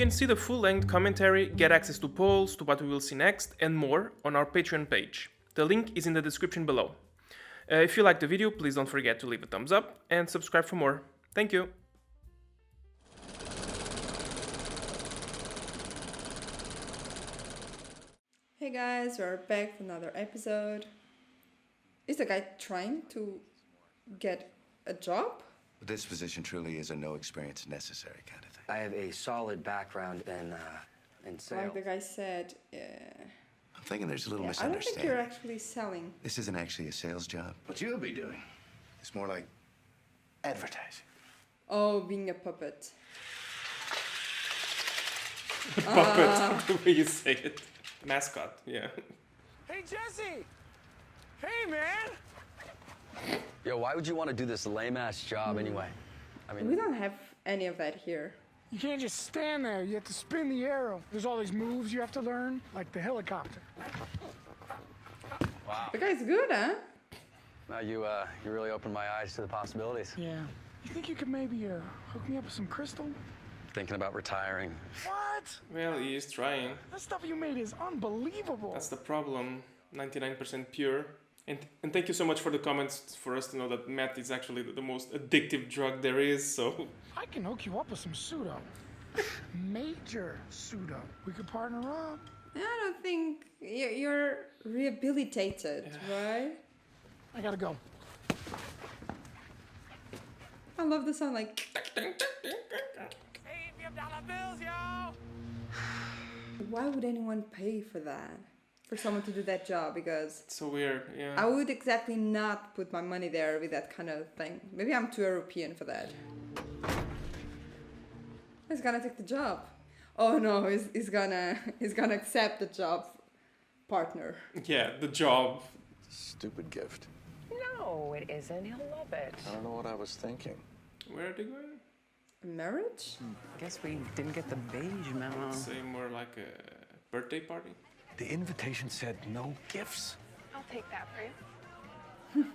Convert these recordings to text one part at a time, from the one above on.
can see the full-length commentary, get access to polls, to what we will see next, and more on our Patreon page. The link is in the description below. If you liked the video, please don't forget to leave a thumbs up and subscribe for more. Thank you! Hey guys, we're back with another episode. Is the guy trying to get a job? This position truly is a no experience necessary kind of thing. I have a solid background in sales. Like the guy said, I'm thinking there's a little I don't think misunderstanding. you're actually selling. This isn't actually a sales job. What you'll be doing is more like advertising. Oh, being a puppet. Puppet, the way you say it. Mascot, yeah. Hey, Jesse! Hey, man! Yo, why would you want to do this lame-ass job anyway? I mean, We don't have any of that here. You can't just stand there. You have to spin the arrow. There's all these moves you have to learn, like the helicopter. wow. The guy's good, huh? Now you really opened my eyes to the possibilities. Yeah. You think you could maybe hook me up with some crystal? Thinking about retiring. What? Well, he is trying. That stuff you made is unbelievable. That's the problem. 99% pure. And thank you so much for the comments for us to know that meth is actually the most addictive drug there is, so... I can hook you up with some pseudo. Major pseudo. We could partner up. I don't think you're rehabilitated, right? I gotta go. I love the sound like... $5 bills, yo! Why would anyone pay for that? For someone to do that job? Because It's so weird, yeah. I would exactly not put my money there with that kind of thing. Maybe I'm too European for that. He's gonna take the job. Oh no, he's gonna accept the job partner. Yeah, the job. Stupid gift. No, it isn't. He'll love it. I don't know what I was thinking. Where are they going? Marriage? Guess we didn't get the beige memo. Say more like a birthday party? The invitation said no gifts. I'll take that for you.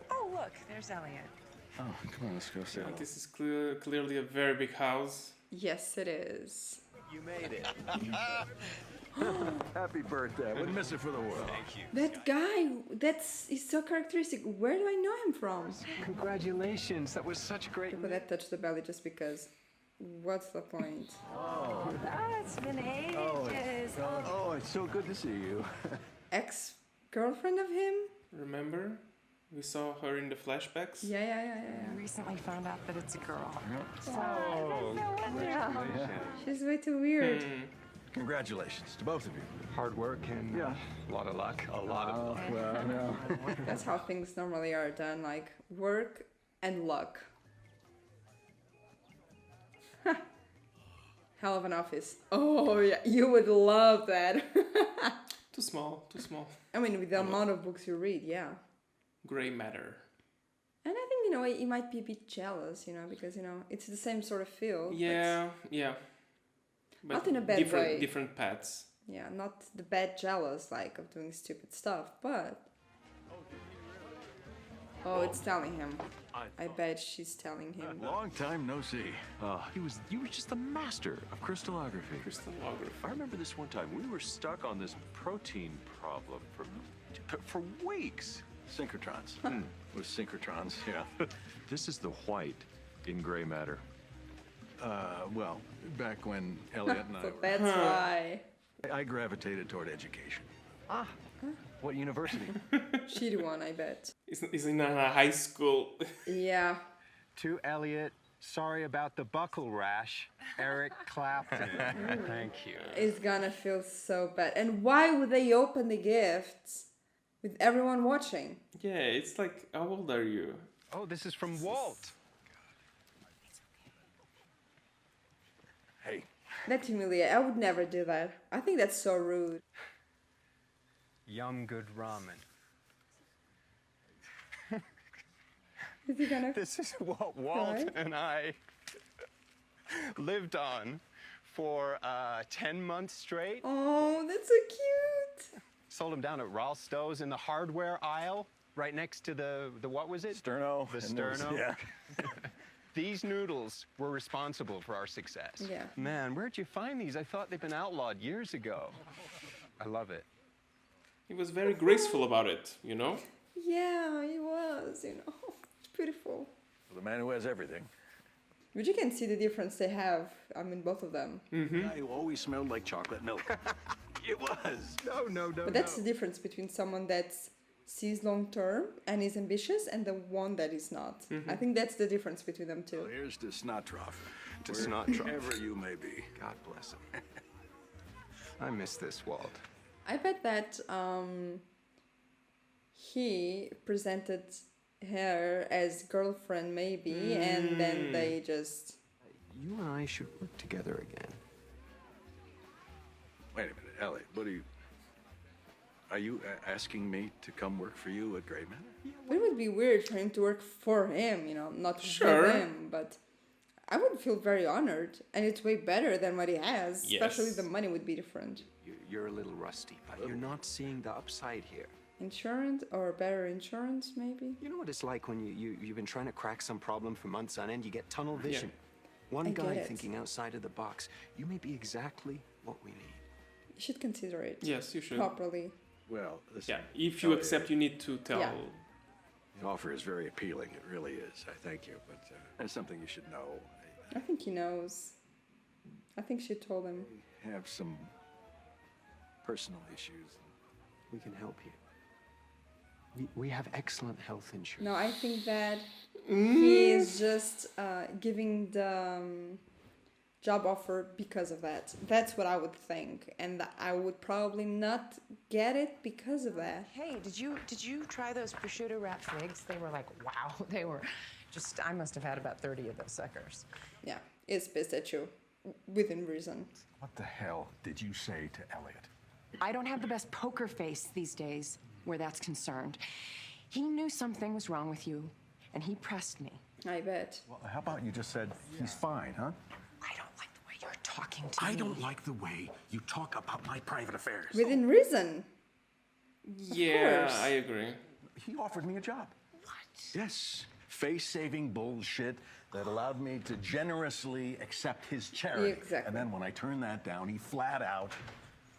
Oh, look, there's Elliot. Oh, come on, let's go see. This is clearly a very big house. Yes, it is. You made it. Happy birthday. I wouldn't miss it for the world. Thank you. That guy, he's so characteristic. Where do I know him from? Congratulations. That was such great People that touch the belly just because. What's the point? Oh, it's been ages. Oh, it's so good to see you. Ex-girlfriend of him? Remember? We saw her in the flashbacks? Yeah. I recently found out that it's a girl. Oh, She's way too weird. congratulations to both of you. Hard work and a lot of luck. A lot of luck. Well, I know. That's how things normally are done, like work and luck. Hell of an office. Oh yeah, you would love that. Too small. I mean, with the amount of books you read, yeah. Gray matter. And I think, he might be a bit jealous, because, it's the same sort of field. Yeah. But Not in a bad way. Different paths. Yeah, not the bad jealous, like, of doing stupid stuff, but... Oh, it's telling him. I bet she's telling him. Long time no see. You were just the master of crystallography. I remember this one time we were stuck on this protein problem for weeks. Synchrotrons. With synchrotrons, yeah. This is the white in gray matter. Well, back when Elliot and I So were... that's why. I gravitated toward education. What university? Shitty one, I bet. Is in a high school. Yeah. To Elliot, sorry about the buckle rash. Eric Clapton. Thank you. It's gonna feel so bad. And why would they open the gifts with everyone watching? Yeah, it's like, how old are you? Oh, this is from Walt. Hey. That's humiliating. I would never do that. I think that's so rude. Yum good ramen. Is he gonna... This is what Walt Right. and I lived on for 10 months straight. Oh, that's so cute. Sold them down at Ralstos in the hardware aisle, right next to the what was it? Sterno. The and there was- sterno. Yeah. These noodles were responsible for our success. Yeah. Man, where'd you find these? I thought they'd been outlawed years ago. I love it. He was very graceful about it, you know? Yeah, he was, you know. It's beautiful. For the man who has everything. But you can see the difference they have, I mean, both of them. Guy who always smelled like chocolate milk. It was. No. But that's the difference between someone that sees long term and is ambitious and the one that is not. I think that's the difference between them two. Well, here's to Snotroff. To Snotroff. Wherever you may be. God bless him. I miss this, Walt. I bet that he presented her as girlfriend maybe, and then they just... You and I should work together again. Wait a minute, Elliot, what are you asking me to come work for you at Grey Manor? It would be weird for him to work for him, you know, not Sure. with him, but I would feel very honored, and it's way better than what he has, especially Yes. the money would be different. You're a little rusty, but you're not seeing the upside here. Insurance, or better insurance, maybe? You know what it's like when you've been trying to crack some problem for months on end, you get tunnel vision. One I guy get it. thinking outside of the box. You may be exactly what we need. You should consider it. Yes, you should. Properly. Well, listen. Yeah, if you Elliot, accept, you need to tell. Yeah. the offer is very appealing. It really is. I thank you. But there's something you should know. I think he knows. I think she told him. I have some personal issues. We can help you. We have excellent health insurance. No, I think that he is just giving the job offer because of that. That's what I would think, and I would probably not get it because of that. Hey, did you try those prosciutto wrapped figs? They were like, wow. They were just, I must have had about 30 of those suckers. Yeah, it's pistachio, within reason. What the hell did you say to Elliot? I don't have the best poker face these days where that's concerned. He knew something was wrong with you, and he pressed me. I bet. Well, how about you just said he's fine, huh? I don't like the way you're talking to me. I don't like the way you talk about my private affairs. Within reason. Yeah, course. I agree. He offered me a job. Yes. Face-saving bullshit that allowed me to generously accept his charity. Exactly. And then when I turned that down, he flat out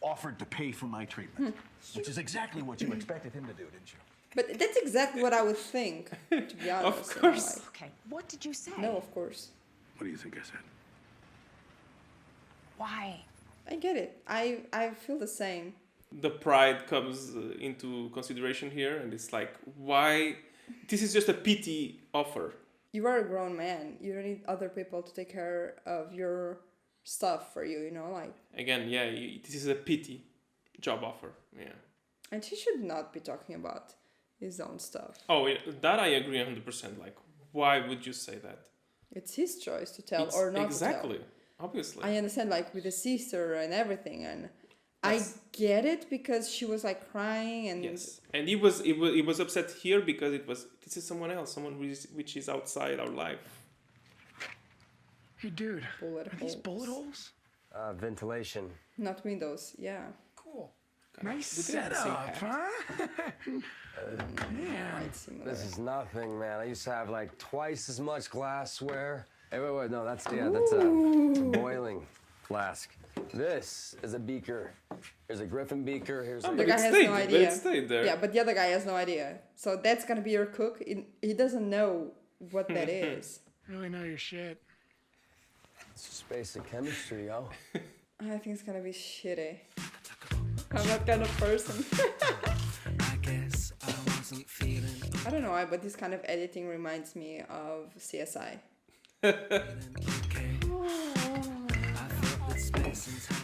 offered to pay for my treatment. Which is exactly what you expected him to do, didn't you? But that's exactly what I would think, to be honest. Of course. Okay, what did you say? No, of course. What do you think I said? Why? I get it. I feel the same. The pride comes into consideration here, and it's like, why? This is just a pity offer. You are a grown man. You don't need other people to take care of your stuff for you, you know, like. Again, yeah, this is a pity job offer. Yeah. And he should not be talking about his own stuff. Oh, that I agree 100%. Like, why would you say that? It's his choice to tell It's or not exactly, to tell. obviously. I understand, like, with the sister and everything, and That's- I get it because she was like crying and. Yes, and he was upset here because this is someone else, someone which is outside our life. Hey, dude, Bullet are these holes. bullet holes? Ventilation. Not windows, yeah. Cool. We Nice didn't say setup, hat. huh? Quite similar. This is nothing, man. I used to have like twice as much glassware. Hey, wait, no, that's a boiling flask. This is a beaker. Here's a Griffin beaker. Here's a Oh, The but guy it has stayed, no but idea. it stayed there. Yeah, but the other guy has no idea. So that's gonna be your cook. He doesn't know what that is. Really know your shit. It's just basic chemistry, yo. I think it's gonna be shitty. I'm that kind of person. I don't know why, but this kind of editing reminds me of CSI.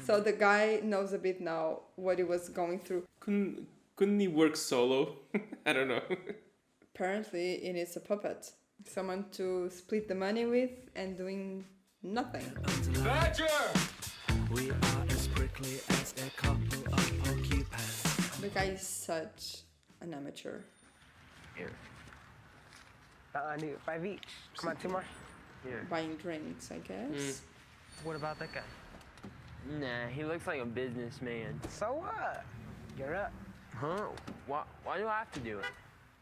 So the guy knows a bit now what he was going through. Couldn't he work solo? I don't know. Apparently, he needs a puppet. Someone to split the money with and doing nothing. Badger! The guy is such an amateur. Here. I need 5 each. Come on, 2 more. Here. Buying drinks, I guess. What about that guy? Nah, he looks like a businessman. So what? Get up. Huh? Why do I have to do it?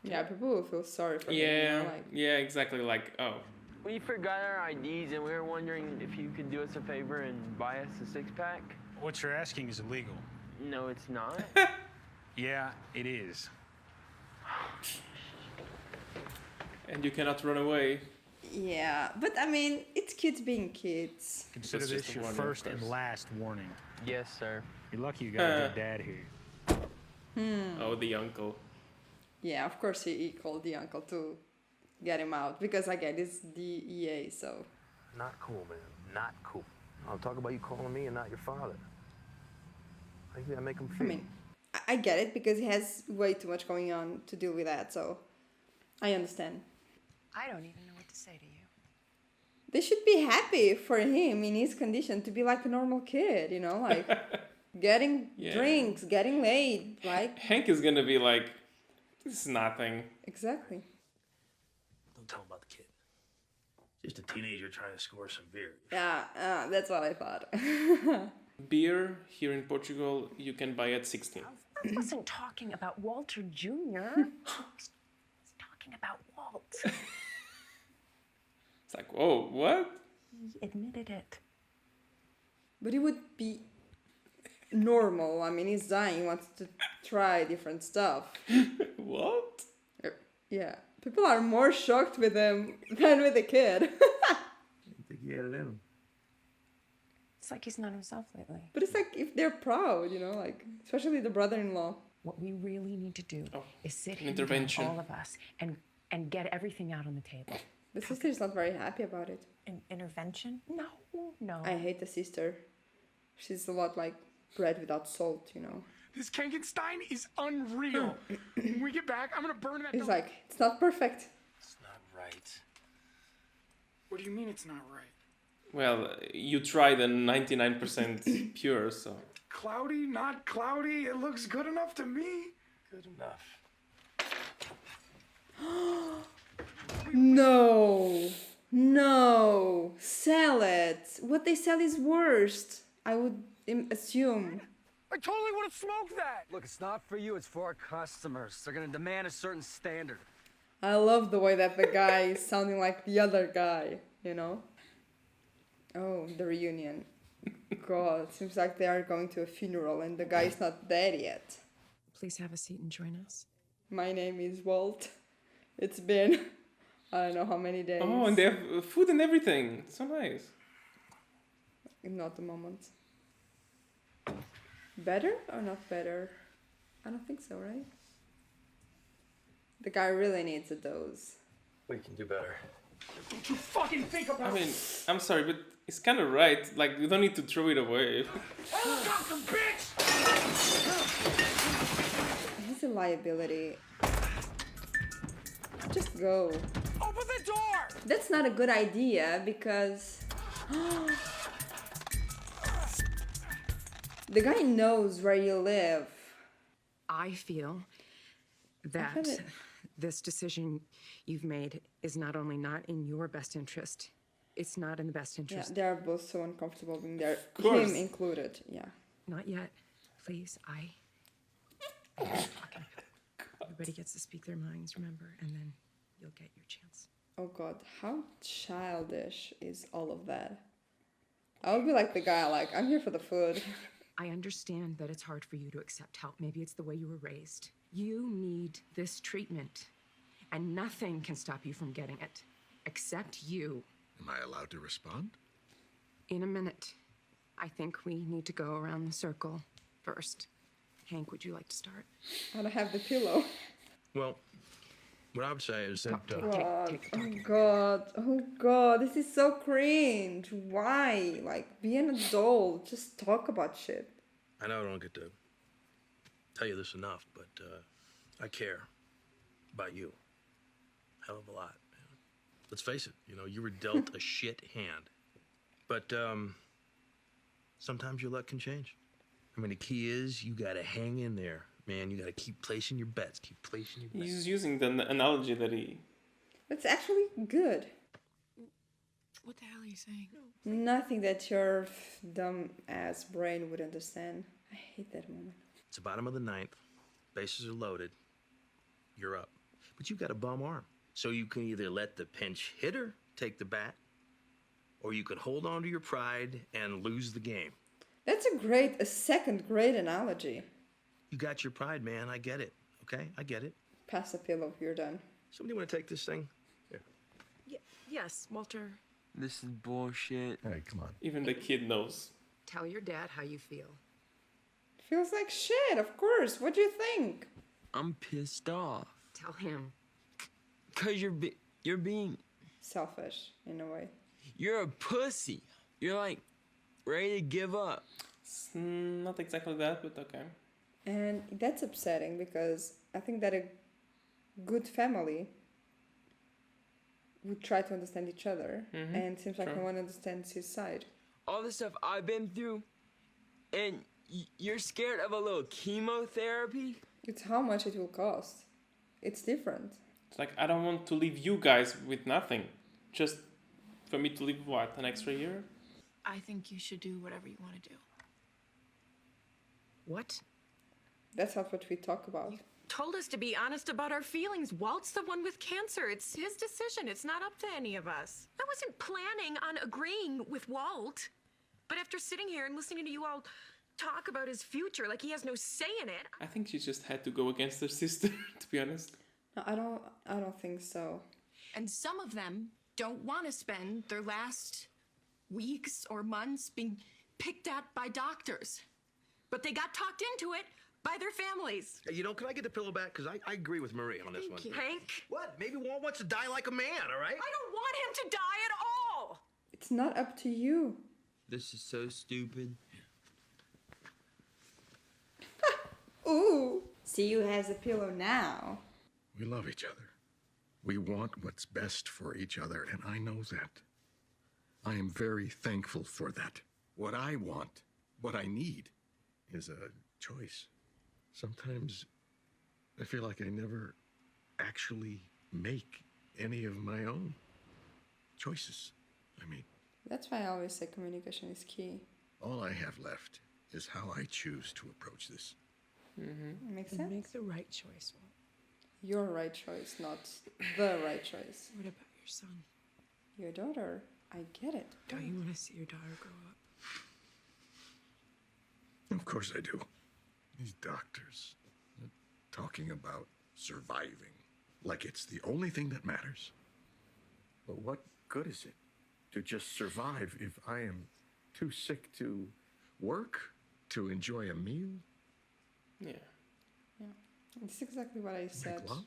Yeah, people will feel sorry for him. Yeah, You know, like, yeah, exactly. Like, oh, We forgot our IDs and we were wondering if you could do us a favor and buy us a six-pack. What you're asking is illegal. No, it's not. Yeah, it is. And you cannot run away. Yeah, but I mean, it's kids being kids. Consider That's just this a your warning, first of and course. last warning. Yes, sir. You're lucky you got a good dad here. Oh, the uncle. Yeah, of course he called the uncle to get him out because again, it's the EA, so. Not cool, man. Not cool. I'll talk about you calling me and not your father. How do you think that make him feel? I mean, I get it because he has way too much going on to deal with that, so I understand. I don't even know what to say to you. They should be happy for him in his condition to be like a normal kid, you know, like getting Yeah. drinks, getting laid, like. Hank is gonna be like, this is nothing. Exactly. Don't tell him about the kid. Just a teenager trying to score some beer. Yeah, that's what I thought. Beer here in Portugal you can buy at 16. I wasn't talking about Walter Jr. I was talking about Walt. It's like, whoa, what? He admitted it. But it would be normal. I mean, he's dying, he wants to try different stuff. What? Yeah. People are more shocked with him than with the kid. I think he had it in him. It's like he's not himself lately. But it's like if they're proud, you know, like, especially the brother-in-law. What we really need to do is sit here, intervention. all of us, and get everything out on the table. The sister's not very happy about it. An intervention? No. I hate the sister. She's a lot like bread without salt, you know. This Kangenstein is unreal. When we get back, I'm gonna burn that. It's like, it's not perfect. It's not right. What do you mean it's not right? Well, you tried the 99% pure, so. Cloudy, not cloudy. It looks good enough to me. Good enough. No, sell it. What they sell is worst, I would assume. I totally would have smoked that. Look, it's not for you, it's for our customers. They're gonna demand a certain standard. I love the way that the guy is sounding like the other guy, you know? Oh, the reunion. God, seems like they are going to a funeral and the guy is not dead yet. Please have a seat and join us. My name is Walt. It's been, I don't know how many days. Oh, and they have food and everything. So nice. Not the moment. Better or not better? I don't think so, right? The guy really needs a dose. We can do better. Don't you fucking think about I mean, I'm sorry, but it's kind of right. Like, you don't need to throw it away. Helicopter, bitch! He's a liability. Just go. Open the door! That's not a good idea because the guy knows where you live. I feel that this decision you've made is not only not in your best interest, it's not in the best Yeah, interest. they are both so uncomfortable being there. course. Him included, yeah. Not yet. Please, Everybody gets to speak their minds, remember, and then you'll get your chance. Oh God, how childish is all of that? I would be like the guy, like, I'm here for the food. I understand that it's hard for you to accept help. Maybe it's the way you were raised. You need this treatment, and nothing can stop you from getting it, except you. Am I allowed to respond? In a minute. I think we need to go around the circle first. Hank, would you like to start? I don't have the pillow. Well, what I would say is that... Oh God, this is so cringe. Why? Like, be an adult. Just talk about shit. I know I don't get to tell you this enough, but I care about you. Hell of a lot. Man. Let's face it, you know, you were dealt a shit hand. But sometimes your luck can change. I mean, the key is you gotta hang in there, man. You gotta keep placing your bets, keep placing your bets. He's using the analogy that he... It's actually good. What the hell are you saying? Nothing that your dumb ass brain would understand. I hate that moment. It's the bottom of the ninth. Bases are loaded. You're up. But you've got a bum arm. So you can either let the pinch hitter take the bat, or you can hold on to your pride and lose the game. That's a second great analogy. You got your pride, man. I get it. Okay? I get it. Pass the pillow, you're done. Somebody want to take this thing? Yeah. Yes, Walter. This is bullshit. Hey, come on. Even the kid knows. Tell your dad how you feel. Feels like shit, of course. What do you think? I'm pissed off. Tell him. Cause you're being Selfish, in a way. You're a pussy. You're like ready to give up. It's not exactly that, but okay. And that's upsetting because I think that a good family would try to understand each other, and it seems like no one understands his side. All the stuff I've been through, and you're scared of a little chemotherapy? It's how much it will cost. It's different. It's like, I don't want to leave you guys with nothing. Just for me to live, what, an extra year? I think you should do whatever you want to do. What? That's not what we talk about. Told us to be honest about our feelings. Walt's the one with cancer. It's his decision. It's not up to any of us. I wasn't planning on agreeing with Walt. But after sitting here and listening to you all talk about his future like he has no say in it. I think she just had to go against her sister, to be honest. No, I don't think so. And some of them don't want to spend their last weeks or months being picked at by doctors. But they got talked into it by their families. Hey, can I get the pillow back? Because I agree with Marie on this one. Hank? What? Maybe Walt wants to die like a man, all right? I don't want him to die at all! It's not up to you. This is so stupid. Ooh. See who has a pillow now. We love each other. We want what's best for each other, and I know that. I am very thankful for that. What I want, what I need, is a choice. Sometimes I feel like I never actually make any of my own choices. That's why I always say communication is key. All I have left is how I choose to approach this. Makes sense? Make the right choice, Walt. Your right choice, not the right choice. What about your son? Your daughter. I get it. Don't you want to see your daughter grow up? Of course I do. These doctors talking about surviving like it's the only thing that matters. But what good is it to just survive if I am too sick to work, to enjoy a meal? Yeah. It's exactly what I said. Make love?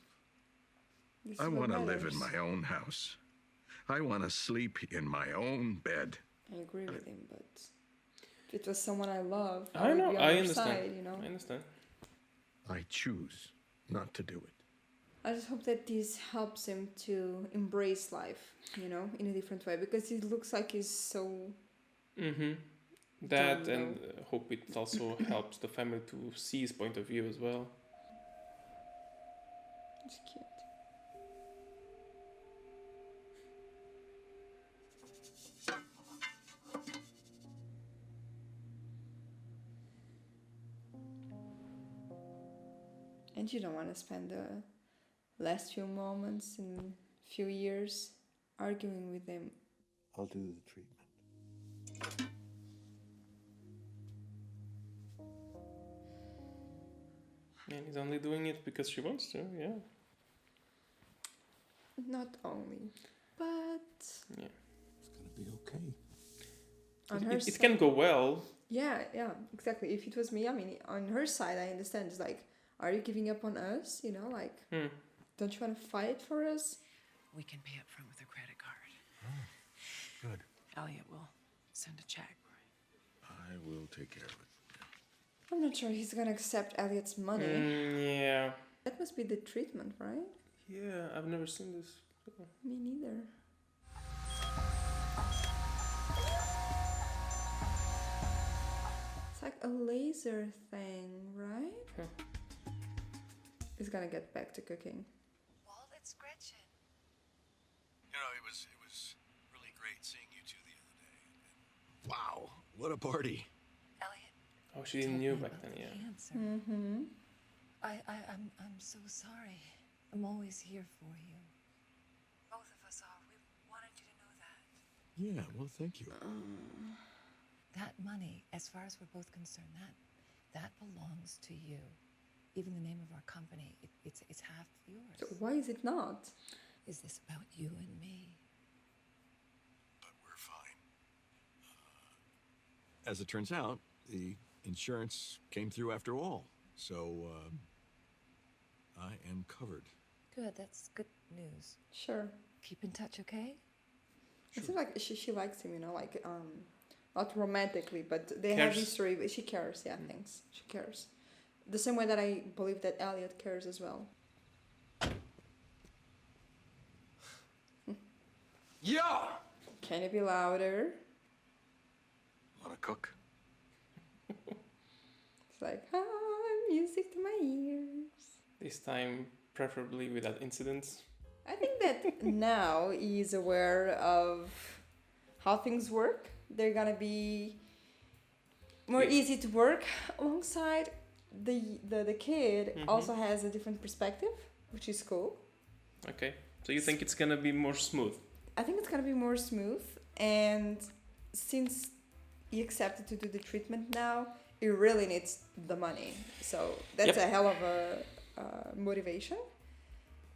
This I is what want to live matters. in my own house. I want to sleep in my own bed. I agree with him, but if it was someone I love, I would know, be on I their understand. side, you know? I understand. I choose not to do it. I just hope that this helps him to embrace life, you know, in a different way, because it looks like he's so... That, Don't and hope it also helps the family to see his point of view as well. It's cute. And you don't want to spend the last few moments in few years arguing with them. I'll do the treatment. And he's only doing it because she wants to, yeah. Not only, but Yeah. It's gonna be okay. on her It can go well. Yeah, exactly. If it was me, I mean, on her side, I understand. It's like, are you giving up on us? You know, like, don't you want to fight for us? We can pay up front with a credit card. Good. Elliot will send a check. I will take care of it. I'm not sure he's gonna accept Elliot's money. Yeah. That must be the treatment, right? Yeah, I've never seen this. Me neither. It's like a laser thing, right? He's gonna get back to cooking. Walt, it's Gretchen. You know, it was really great seeing you two the other day. Wow, what a party. Oh, she didn't knew back then, yeah. Cancer. Mm-hmm. I'm so sorry. I'm always here for you. Both of us are. We wanted you to know Yeah, well, thank you. That money, as far as we're both concerned, that belongs to you. Even the name of our company, it's half yours. So why is it not? Is this about you and me? We're fine. As it turns out, the insurance came through after all, so I am covered. Good, that's good news. Sure. Keep in touch, okay? It seems like she likes him, you know, like not romantically, but they have history. But she cares, yeah, thanks. She cares. The same way that I believe that Elliot cares as well. Yeah! Can you be louder? Wanna cook? It's like, music to my ears. This time, preferably without incidents. I think that now he's aware of how things work. They're gonna be more easy to work alongside. The kid also has a different perspective, which is cool. Okay, so you think it's gonna be more smooth? I think it's gonna be more smooth, and since he accepted to do the treatment now, he really needs the money. So that's a hell of a motivation.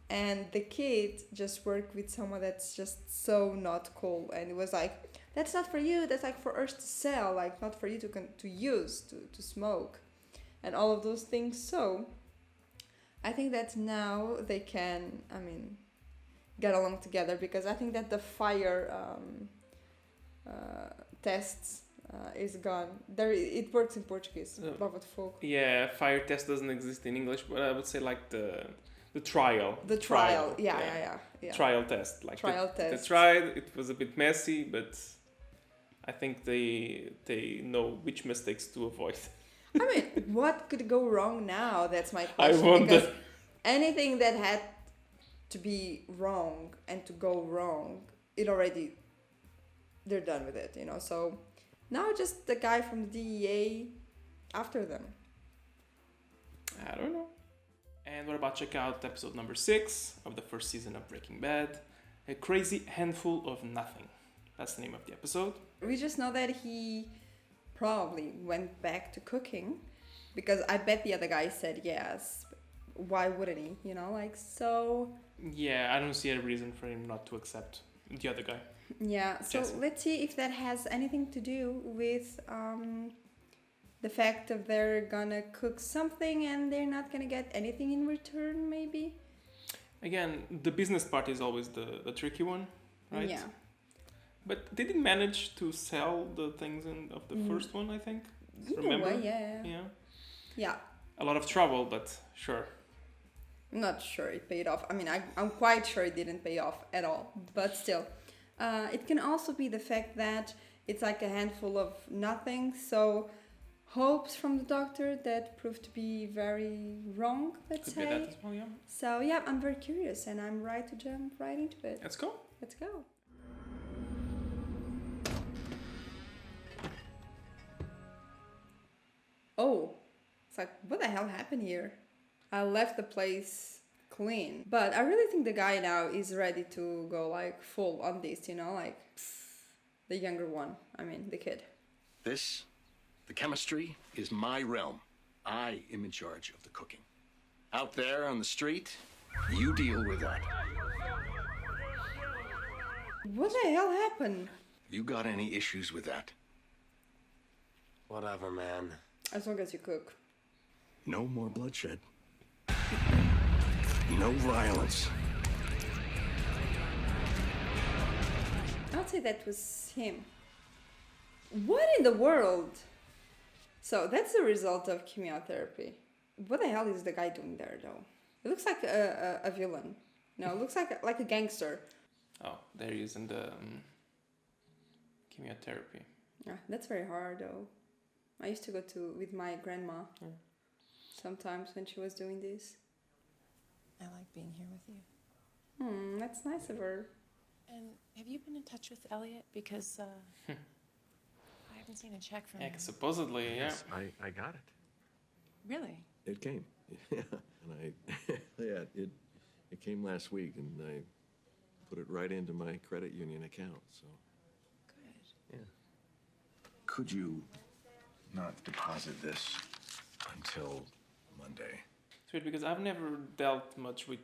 And the kid just worked with someone that's just so not cool, and it was like, that's not for you, that's like for us to sell, like not for you to use, to smoke, and all of those things. So I think that now they can, get along together, because I think that the fire tests is gone. There, it works in Portuguese. Prova de fogo. Yeah, fire test doesn't exist in English, but I would say like the trial. The trial. Yeah. Trial test. Like trial test. They tried. It was a bit messy, but I think they know which mistakes to avoid. What could go wrong now? That's my question. I wonder. Because anything that had to be wrong and to go wrong, they're done with it, you know. So now just the guy from the DEA after them. I don't know. And what about check out episode number 6 of the first season of Breaking Bad, A Crazy Handful of Nothing. That's the name of the episode. We just know that he probably went back to cooking, because I bet the other guy said yes. Why wouldn't he? You know, like, so... Yeah, I don't see a reason for him not to accept the other guy. Yeah, so Jesse. Let's see if that has anything to do with the fact that they're gonna cook something and they're not gonna get anything in return, maybe? Again, the business part is always the tricky one, right? Yeah. But they didn't manage to sell the things of the first one, I think. In a way, yeah. Yeah. A lot of trouble, but sure. I'm not sure it paid off. I'm quite sure it didn't pay off at all. But still, it can also be the fact that it's like a handful of nothing. So hopes from the doctor that proved to be very wrong, let's say. Could be that as well, yeah. So yeah, I'm very curious and I'm ready to jump right into it. Let's go. Let's go. Oh, it's like, what the hell happened here? I left the place clean. But I really think the guy now is ready to go like full on this, you know, like the younger one. The kid. This, the chemistry, is my realm. I am in charge of the cooking. Out there on the street, you deal with that. What the hell happened? You got any issues with that? Whatever, man. As long as you cook. No more bloodshed. No violence. I'd say that was him. What in the world? So that's the result of chemotherapy. What the hell is the guy doing there, though? It looks like a villain. No, it looks like a gangster. Oh, there he is in the chemotherapy. Yeah, that's very hard, though. I used to go with my grandma sometimes when she was doing this. I like being here with you. That's nice of her. And have you been in touch with Elliot? Because I haven't seen a check from him. Supposedly, yeah. Yes, I got it. Really? It came. Yeah. And it came last week, and I put it right into my credit union account, so Yeah. Could you not deposit this until Monday? It's weird because I've never dealt much with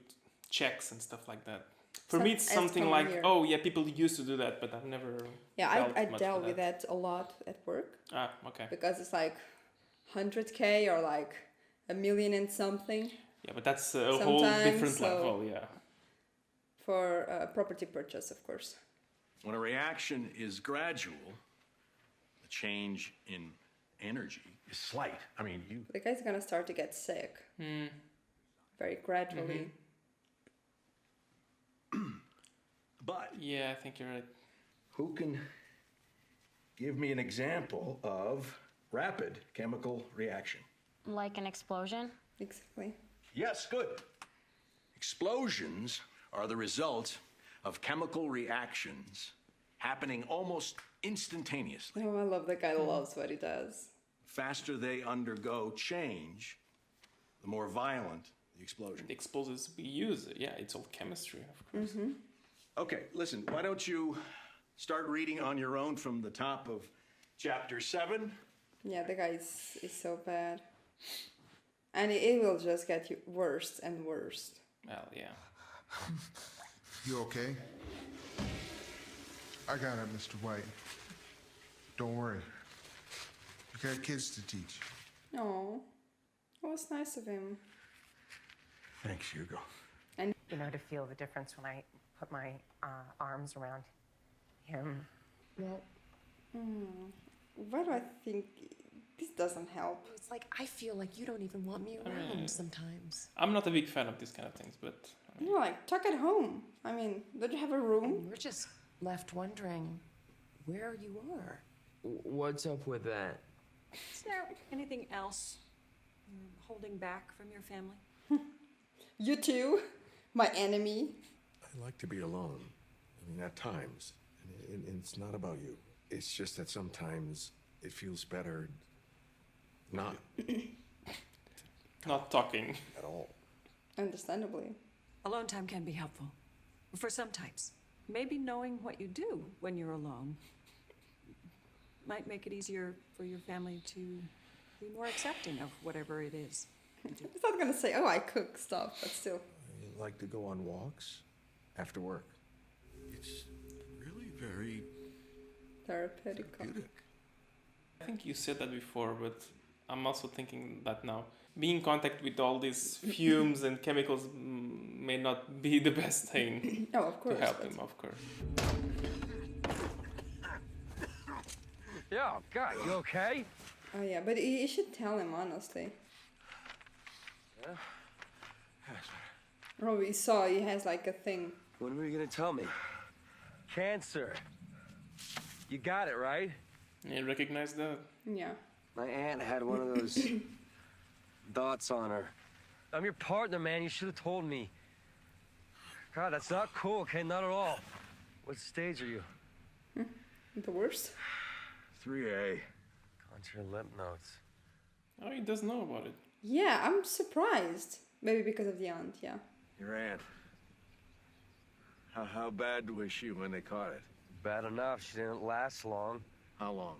checks and stuff like that. For me, it's something like, here. oh yeah, people used to do that, but I've never. Yeah, I much dealt with with that a lot at work. Ah, okay. Because it's like 100K or like $1 million and something. Yeah, but that's a whole different level, yeah. For property purchase, of course. When a reaction is gradual, the change in energy is slight. I mean, you. The guy's gonna start to get sick. Very gradually. But. Yeah, I think you're right. Who can give me an example of rapid chemical reaction? Like an explosion? Exactly. Yes, good. Explosions are the result of chemical reactions happening almost instantaneously. Oh, I love that guy loves what he does. Faster they undergo change, the more violent the explosion. The explosives we use, yeah, it's all chemistry, of course. Okay, listen, why don't you start reading on your own from the top of chapter 7? Yeah, the guy is so bad. And it will just get you worse and worse. Well, yeah. You okay? I got it, Mr. White. Don't worry. You got kids to teach. Oh, it was nice of him. Thanks, Hugo. And you know, to feel the difference when I put my arms around him. Well, why do I think this doesn't help? It's like I feel like you don't even want me around sometimes. I'm not a big fan of these kind of things, but... You know, like, talk at home. I mean, don't you have a room? We're just left wondering where you are. What's up with that? Is there anything else you're holding back from your family? You too, my enemy. I like to be alone. I mean, at times. And it's not about you. It's just that sometimes it feels better not not talking at all. Understandably. Alone time can be helpful. For some types. Maybe knowing what you do when you're alone might make it easier for your family to be more accepting of whatever it is you do. I was not gonna say, oh, I cook stuff, but still. I like to go on walks after work. It's really very therapeutic. I think you said that before, but I'm also thinking that now. Being in contact with all these fumes and chemicals may not be the best thing of course, to help him, of course. Yo, God, you okay? Oh yeah, but you should tell him, honestly. Yeah. Oh, we saw he has like a thing. When were you gonna tell me? Cancer. You got it, right? You recognize that? Yeah. My aunt had one of those dots on her. I'm your partner, man. You should have told me. God, that's not cool, okay? Not at all. What stage are you? The worst? 3A. Contour lymph nodes. Oh, he does know about it. Yeah, I'm surprised. Maybe because of the aunt, yeah. Your aunt. How bad was she when they caught it? Bad enough. She didn't last long. How long?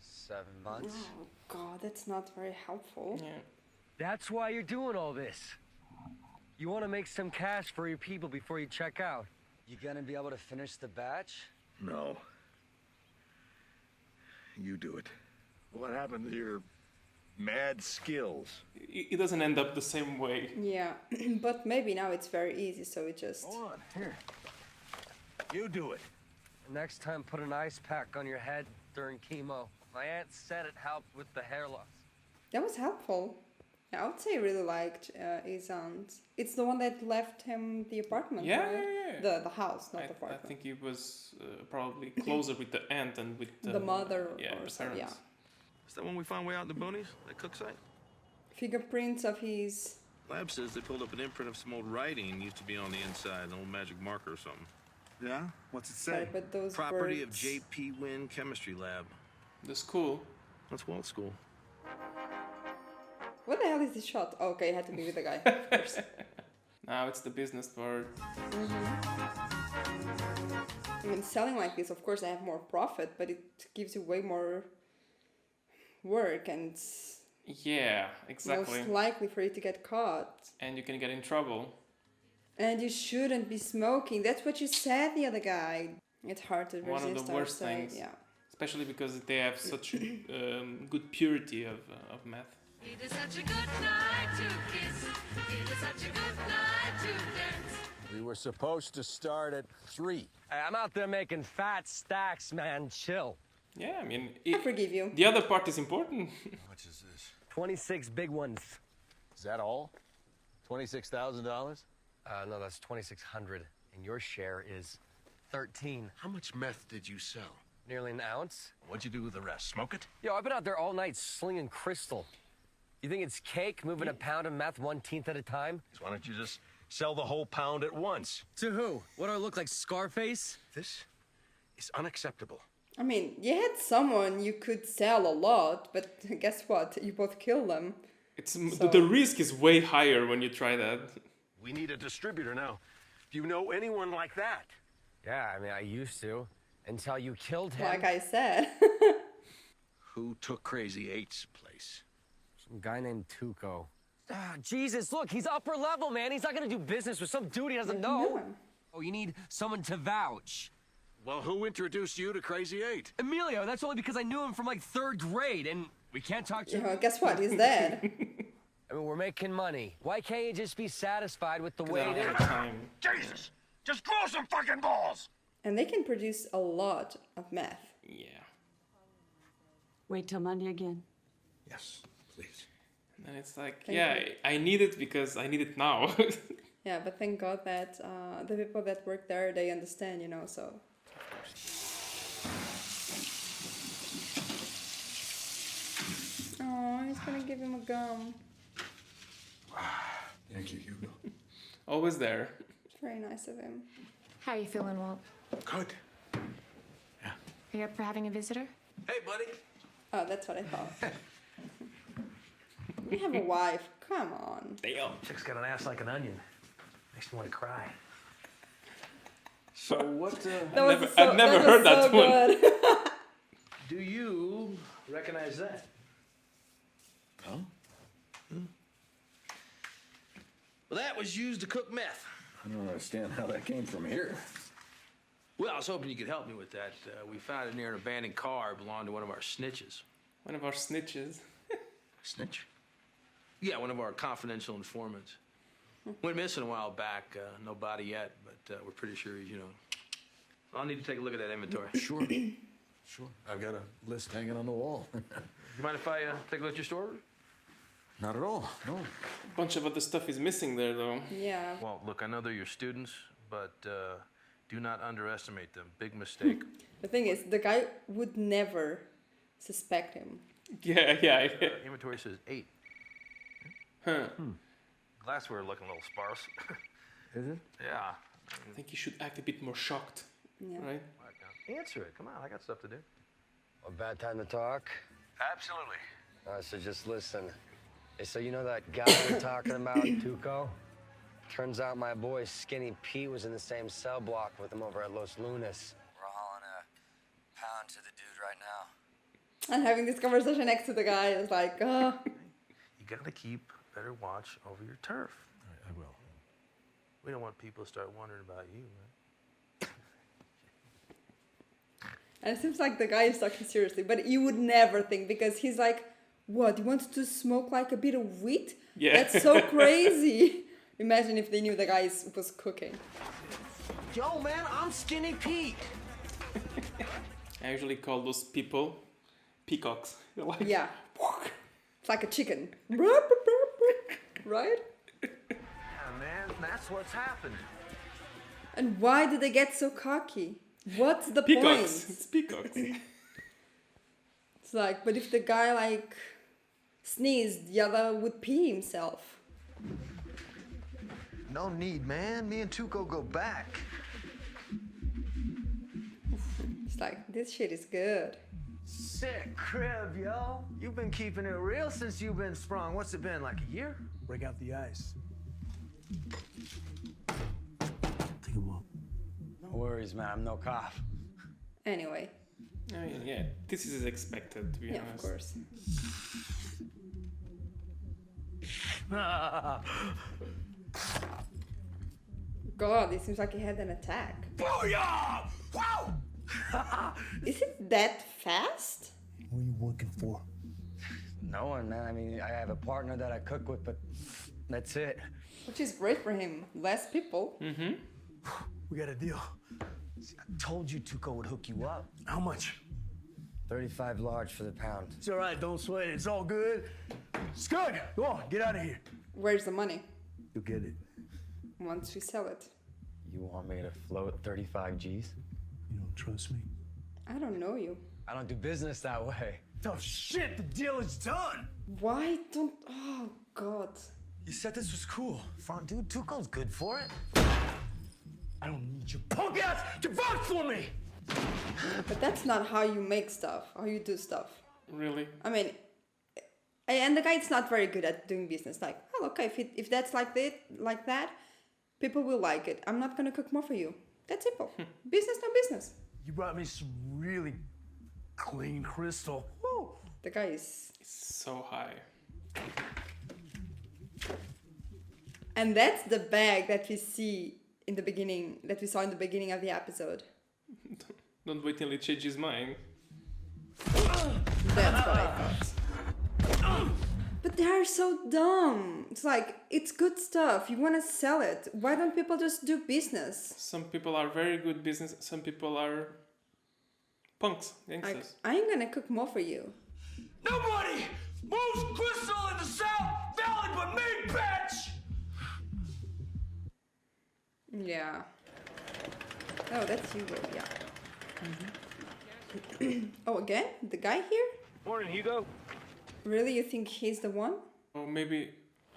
7 months. Oh, God, that's not very helpful. Yeah. That's why you're doing all this. You want to make some cash for your people before you check out. You gonna be able to finish the batch? No. You do it. What happened to your mad skills? It doesn't end up the same way. Yeah, but maybe now it's very easy, so it just... Go on, here. You do it. Next time, put an ice pack on your head during chemo. My aunt said it helped with the hair loss. That was helpful. Yeah, I would say I really liked his aunt. It's the one that left him the apartment, Yeah, right? yeah. The house, not the I apartment. think he was probably closer with the aunt than with The mother yeah, or the something, parents. Is that one we found way out in the boonies? That cook site? Fingerprints of his... Lab says they pulled up an imprint of some old writing used to be on the inside, an old magic marker or something. Yeah? What's it say? Sorry, but those Property birds... of J.P. Wynn Chemistry Lab. The school. That's Walt's school. What the hell is this shot? Oh, okay, it had to be with the guy, of course. Now it's the business part. I mean, selling like this, of course, I have more profit, but it gives you way more work and Yeah, exactly. most likely for you to get caught. And you can get in trouble. And you shouldn't be smoking. That's what you said the other guy. It's hard to resist. One of the worst things. Yeah. Especially because they have such good purity of meth. It is such a good night to kiss. It is such a good night to dance. We were supposed to start at 3. Hey, I'm out there making fat stacks, man. Chill. Yeah, I mean... I forgive you. The other part is important. How much is this? 26 big ones. Is that all? $26,000? No, that's 2,600. And your share is 13. How much meth did you sell? Nearly an ounce. What'd you do with the rest? Smoke it? Yo, I've been out there all night slinging crystal. You think it's cake moving a pound of meth 1/10 at a time? So why don't you just sell the whole pound at once? To who? What do I look like, Scarface? This is unacceptable. I mean, you had someone you could sell a lot, but guess what? You both kill them. The risk is way higher when you try that. We need a distributor now. Do you know anyone like that? Yeah, I mean, I used to. Until you killed him. Like I said. Who took Crazy 8's place? Some guy named Tuco. Ah, Jesus, look, he's upper level, man. He's not gonna do business with some dude he doesn't know. Oh, you need someone to vouch. Well, who introduced you to Crazy 8? Emilio, that's only because I knew him from like 3rd grade, and we can't talk to Yeah, guess what? He's dead. I mean, we're making money. Why can't you just be satisfied with the way it is? Jesus! Just grow some fucking balls! And they can produce a lot of meth. Yeah. Wait till Monday again. Yes, please. And then it's like, Thank yeah, you. I need it because I need it now. Yeah, but thank God that the people that work there, they understand, you know, so. Oh, he's gonna give him a gum. Thank you, Hugo. Always there. It's very nice of him. How you feeling, Walt? Good. Are you up for having a visitor? Hey, buddy. Oh, that's what I thought. You have a wife. Come on. Damn. Chick's got an ass like an onion. Makes me want to cry. So what? I've never heard that one. Do you recognize that? Huh? Well, that was used to cook meth. I don't understand how that came from here. Well, I was hoping you could help me with that. We found it near an abandoned car. It belonged to one of our snitches. One of our snitches. Snitch? Yeah, one of our confidential informants. Went missing a while back. No body yet, but we're pretty sure he's, I'll need to take a look at that inventory. Sure. Sure. I've got a list hanging on the wall. You mind if I take a look at your store? Not at all, no. A bunch of other stuff is missing there, though. Yeah. Well, look, I know they're your students, but do not underestimate them. Big mistake. The thing is, the guy would never suspect him. Yeah. Inventory says 8. Huh. Glassware looking a little sparse. Is it? Yeah. I think you should act a bit more shocked. Yeah. Right? Answer it. Come on, I got stuff to do. A bad time to talk? Absolutely. All right, so just listen. Hey, so you know that guy we're talking about, Tuco? Turns out my boy Skinny Pete was in the same cell block with him over at Los Lunas. We're hauling a pound to the dude right now. And having this conversation next to the guy is like, oh. You gotta keep better watch over your turf. I will. We don't want people to start wondering about you, man. And it seems like the guy is talking seriously, but you would never think, because he's like, what, you want to smoke like a bit of wheat? Yeah. That's so crazy. Imagine if they knew the guy was cooking. Yo, man, I'm Skinny Pete. I usually call those people peacocks. They're like, Yeah. It's like a chicken. Right? Yeah, man, that's what's happened. And why did they get so cocky? What's the peacocks. point? It's peacocks. It's like, but if the guy like sneezed, the other would pee himself. No need, man. Me and Tuco go back. It's like, this shit is good. Sick crib, yo. You've been keeping it real since you've been sprung. What's it been, like a year? Break out the ice. Take a walk. No worries, man. I'm no cop. Anyway. I mean, yeah, this is expected, to be Yeah, honest. of course. God, it seems like he had an attack. Booyah! Wow! Is it that fast? Who are you working for? No one, man. I mean, I have a partner that I cook with, but that's it. Which is great for him. Less people. Mm-hmm. We got a deal. See, I told you Tuco would hook you up. How much? 35 large for the pound. It's all right. Don't sweat it. It's all good. It's good. Go on. Get out of here. Where's the money? You'll get it. Once we sell it. You want me to float 35 Gs? You don't trust me? I don't know you. I don't do business that way. Tough shit. The deal is done. Why don't... Oh, God. You said this was cool. Fine, dude. Tuco's good for it. I don't need your punk ass to vote for me. But that's not how you make stuff, how you do stuff. Really? I mean, and the guy's not very good at doing business. Like, oh, okay, if that's like that, people will like it. I'm not gonna cook more for you. That's simple. Business, no business. You brought me some really clean crystal. Woo. The guy is so high. And that's the bag that we see in the beginning, that we saw in the beginning of the episode. Don't wait till he changes his mind. That's what I thought. But they are so dumb. It's like, it's good stuff. You want to sell it. Why don't people just do business? Some people are very good business. Some people are punks, gangsters. I ain't gonna cook more for you. Nobody moves crystal in the South Valley but me, bitch! Yeah. Oh, that's you, bro. Yeah. Oh, again? The guy here? Morning, Hugo. Really? You think he's the one? Or maybe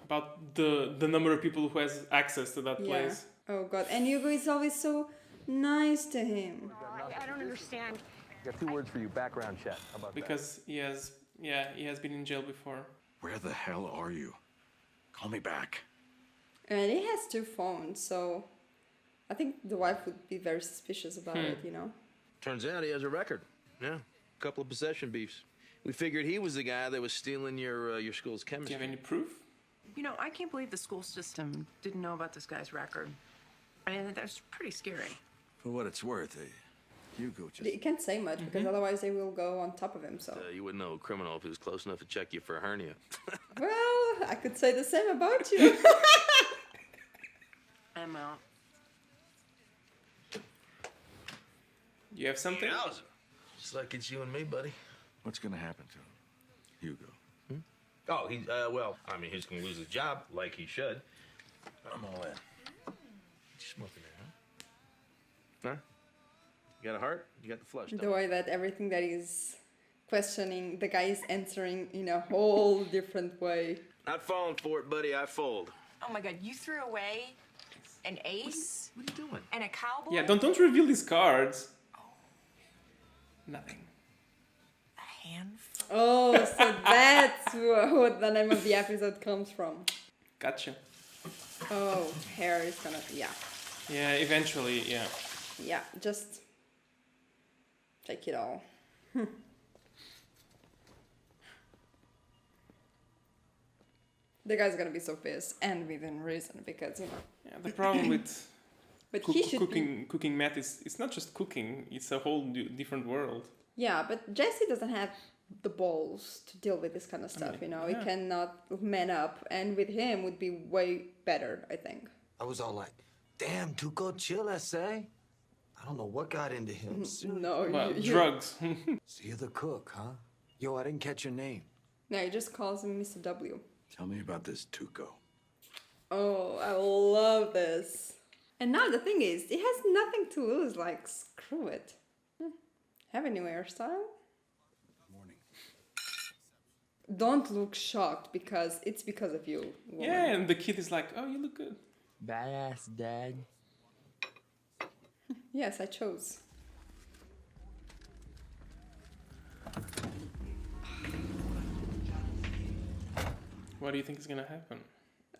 about the number of people who has access to that place. Oh, God. And Hugo is always so nice to him. I don't understand. Got 2 words for you. Background check. How about Because he has been in jail before. Where the hell are you? Call me back. And he has 2 phones, so I think the wife would be very suspicious about it, you know? Turns out he has a record. Yeah, a couple of possession beefs. We figured he was the guy that was stealing your school's chemistry. Do you have any proof? You know, I can't believe the school system didn't know about this guy's record. I mean, that's pretty scary. For what it's worth, Hugo just... You can't say much, because otherwise they will go on top of him, so... You wouldn't know a criminal if he was close enough to check you for a hernia. Well, I could say the same about you. I'm out. You have something? Just like it's you and me, buddy. What's gonna happen to him? Hugo. Oh, he's, well, I mean, he's gonna lose his job, like he should. I'm all in. You smoking there, huh? Huh? You got a heart? You got the flush, The way that everything that is questioning, the guy is answering in a whole different way. Not falling for it, buddy. I fold. Oh my God, you threw away an ace? What are you doing? And a cowboy? Yeah, don't reveal these cards. Nothing. A handful? Oh, so that's what the name of the episode comes from. Gotcha. Oh, hair is gonna... Yeah. Yeah, eventually, yeah. Yeah, just... take it all. The guy's gonna be so pissed, and within reason, because, you know... Yeah, the problem with But he should cooking meth is it's not just cooking, it's a whole different world. Yeah, but Jesse doesn't have the balls to deal with this kind of stuff, you know? He cannot man up, and with him would be way better, I think. I was all like, damn, Tuco, chill, S.A. I don't know what got into him. No, well, drugs. So you're the cook, huh? Yo, I didn't catch your name. No, he just calls him Mr. W. Tell me about this Tuco. Oh, I love this. And now the thing is, he has nothing to lose, like, screw it. Have a new hairstyle? Morning. Don't look shocked, because it's because of you, woman. Yeah, and the kid is like, oh, you look good. Badass, Dad. Yes, I chose. What do you think is gonna happen?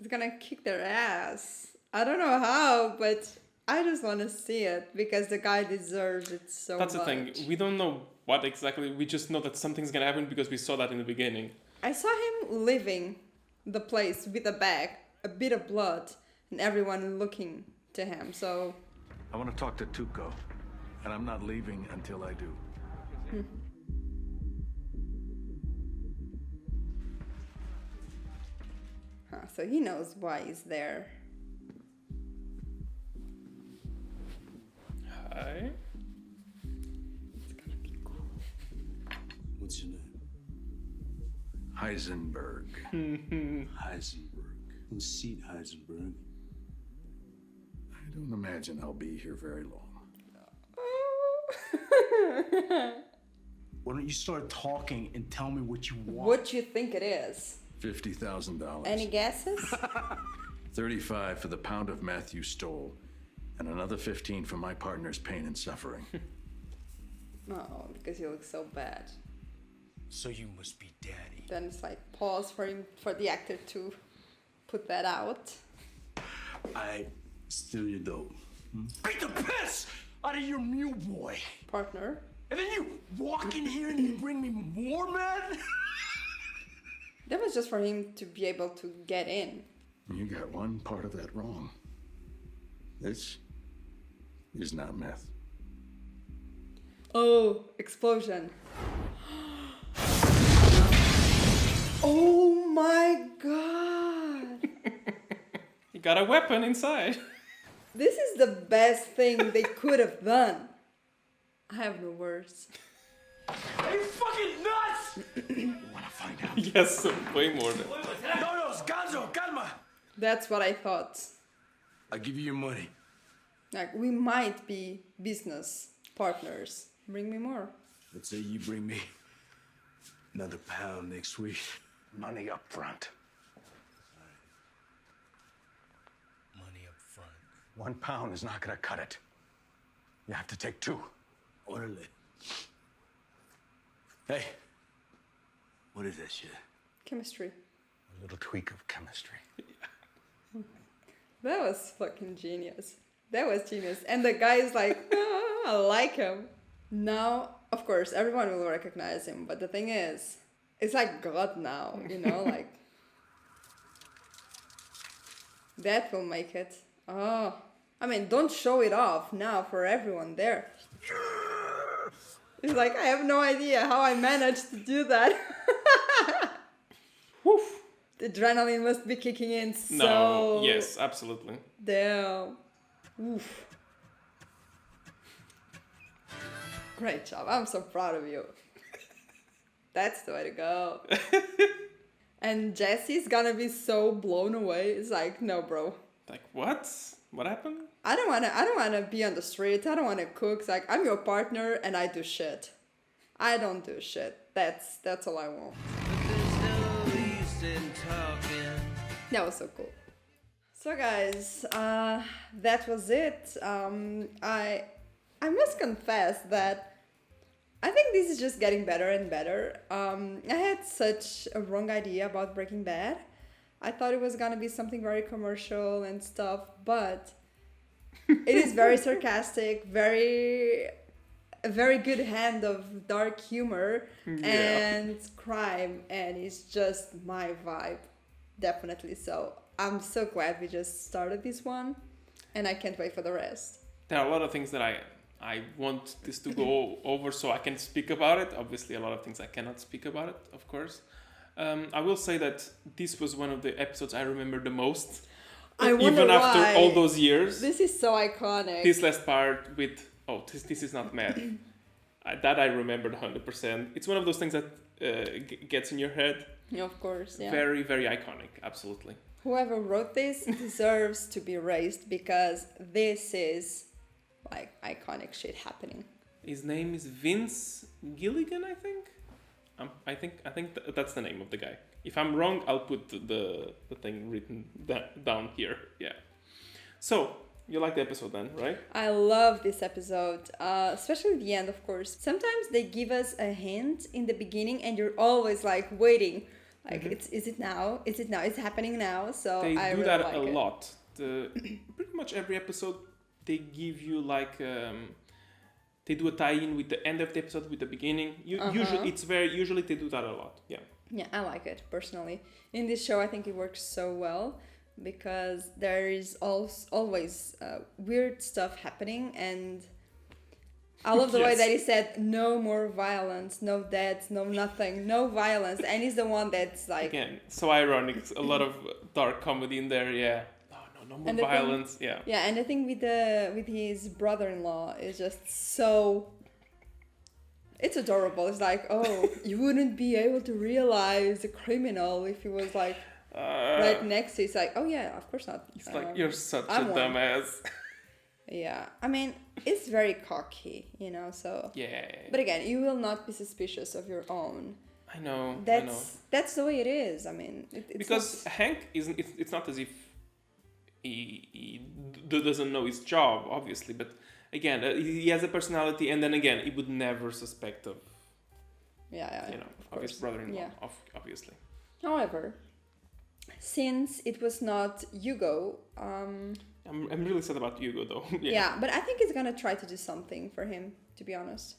It's gonna kick their ass. I don't know how, but I just want to see it because the guy deserves it so That's much. the thing. We don't know what exactly. We just know that something's gonna happen because we saw that in the beginning. I saw him leaving the place with a bag, a bit of blood, and everyone looking to him. So I want to talk to Tuco, and I'm not leaving until I do. So he knows why he's there. Hi. What's your name? Heisenberg. Heisenberg. Who's Seat Heisenberg? I don't imagine I'll be here very long. Why don't you start talking and tell me what you want? What you think it is? $50,000. Any guesses? 35 for the pound of meth you stole, and another 15 for my partner's pain and suffering. Oh, because he looks so bad. So you must be daddy. Then it's like pause for him, for the actor to put that out. I steal your dope. Beat the piss out of your mule boy. Partner. And then you walk in here and you bring me more meth? That was just for him to be able to get in. You got one part of that wrong. This is not meth. Oh, explosion. Oh my god. He got a weapon inside. This is the best thing they could have done. I have no words. Are you fucking nuts? Wanna find out? Yes, way more than. No, Gonzo, calma. That's what I thought. I'll give you your money. Like, we might be business partners. Bring me more. Let's say you bring me another pound next week. Money up front. Money up front. 1 pound is not gonna cut it. You have to take 2. Orderly. Hey, what is that shit? Chemistry. A little tweak of chemistry. That was fucking genius. That was genius. And the guy is like, I like him. Now, of course, everyone will recognize him. But the thing is, it's like God now, you know, like. That will make it. Oh. I mean, don't show it off now for everyone there. It's like, I have no idea how I managed to do that. Woof. The adrenaline must be kicking in so... No, yes, absolutely. Damn. Oof. Great job. I'm so proud of you. That's the way to go. And Jesse's gonna be so blown away. It's like, no, bro. Like, what? What happened? I don't wanna be on the street. I don't wanna cook. It's like, I'm your partner and I do shit. I don't do shit. That's all I want. That was so cool. So guys, that was it. I must confess that I think this is just getting better and better. I had such a wrong idea about Breaking Bad. I thought it was gonna be something very commercial and stuff, but it is very sarcastic, a very good hand of dark humor and crime, and it's just my vibe, definitely. So I'm so glad we just started this one, and I can't wait for the rest. There are a lot of things that I want this to go over so I can speak about it. Obviously, a lot of things I cannot speak about it, of course. I will say that this was one of the episodes I remember the most. Even after all those years. This is so iconic. This last part with, this is not math. That I remembered 100%. It's one of those things that gets in your head. Yeah, of course, yeah. Very, very iconic, absolutely. Whoever wrote this deserves to be raised because this is like iconic shit happening. His name is Vince Gilligan, I think. I think that's the name of the guy. If I'm wrong, I'll put the thing written down here. Yeah. So, you like the episode then, right? I love this episode, especially the end, of course. Sometimes they give us a hint in the beginning and you're always like waiting Like is it now? Is it now? It's happening now. So They I do really that like a it. lot. Pretty much every episode, they give you like they do a tie-in with the end of the episode with the beginning. Usually they do that a lot. Yeah. Yeah, I like it personally. In this show, I think it works so well because there is always weird stuff happening, and I love the way Yes. that he said no more violence, no deaths, no nothing, no violence, and he's the one that's like. Again, so ironic. A lot of dark comedy in there. Yeah. No more And the thing- violence. Yeah. Yeah, and the thing with his brother-in-law is just so. It's adorable. It's like, oh, you wouldn't be able to realize a criminal if he was like right next to you. It's like, oh yeah, of course not. It's like you're such a I'm one. dumbass. Yeah, I mean, it's very cocky, you know. So Yeah. But again, you will not be suspicious of your own. I know. That's the way it is. I mean, it's Because not- Hank isn't. It's not as if he doesn't know his job, obviously. But again, he has a personality, and then again, he would never suspect of. Yeah, You know, of of his course. brother-in-law, Yeah. obviously. However, since it was not Hugo, I'm really sad about Hugo though. yeah, but I think he's gonna try to do something for him. To be honest,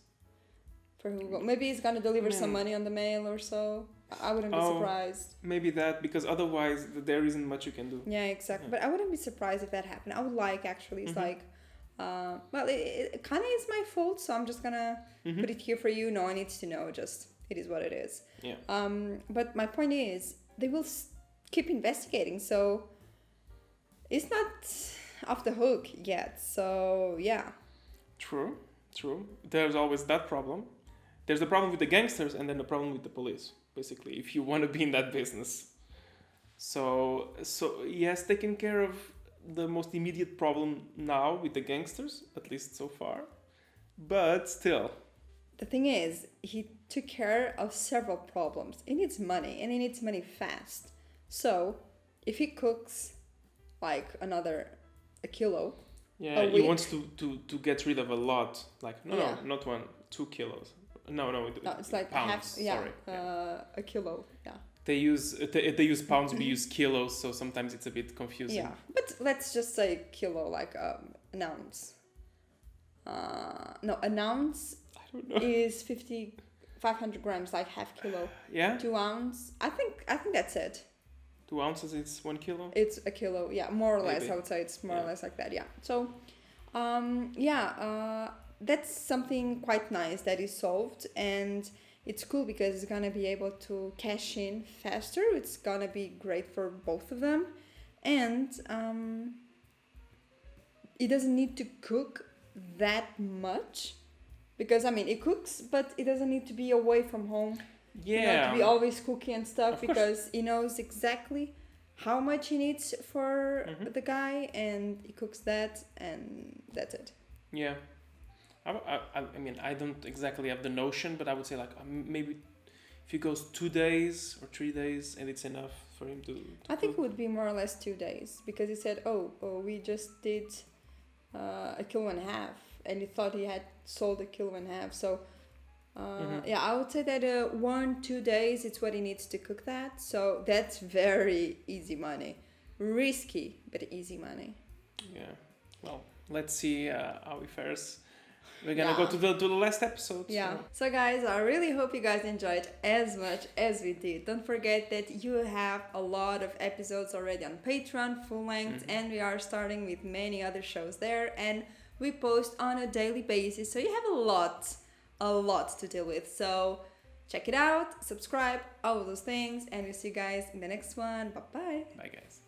for Hugo, maybe he's gonna deliver some Hmm. money on the mail or so. I wouldn't be surprised. Maybe that, because otherwise there isn't much you can do. Yeah, exactly. But I wouldn't be surprised if that happened. I would like actually. It's like, well, it kind of is my fault, so I'm just gonna put it here for you. No one needs to know. Just it is what it is. Yeah. But my point is, they will keep investigating, so it's not off the hook yet. So yeah. True. There's always that problem. There's the problem with the gangsters, and then the problem with the police. Basically, if you want to be in that business. So he has taken care of the most immediate problem now with the gangsters, at least so far. But still. The thing is, he took care of several problems. He needs money, and he needs money fast. So, if he cooks like a kilo, Yeah, a he week, wants to get rid of a lot. Like Yeah. no, not 1, 2 kilos. No, it's like pounds. half. Yeah, Sorry. a kilo. Yeah. They use pounds, we use kilos, so sometimes it's a bit confusing. Yeah, but let's just say kilo, like an ounce. No, an ounce is 500 grams, like half kilo. Yeah. 2 ounce. I think that's it. 2 ounces is 1 kilo. It's a kilo, yeah, more or less. Maybe. I would say it's more or less like that, yeah. So, that's something quite nice that is solved, and it's cool because it's gonna be able to cash in faster. It's gonna be great for both of them, and it doesn't need to cook that much because I mean it cooks, but it doesn't need to be away from home. You know, to be always cooking and stuff, because he knows exactly how much he needs for the guy, and he cooks that, and that's it. Yeah. I mean, I don't exactly have the notion, but I would say like maybe if he goes 2 days or 3 days, and it's enough for him to I think it would be more or less 2 days, because he said, oh we just did 1.5 kilos, and he thought he had sold 1.5 kilos. So yeah, I would say that 1-2 days it's what he needs to cook that. So that's very easy money, risky but easy money. Yeah. Well, let's see how he fares. We're gonna go to the last episode. Yeah. So guys, I really hope you guys enjoyed as much as we did. Don't forget that you have a lot of episodes already on Patreon, full length, and we are starting with many other shows there, and we post on a daily basis. So you have a lot to deal with. So check it out, subscribe, all of those things, and we'll see you guys in the next one. Bye bye. Bye guys.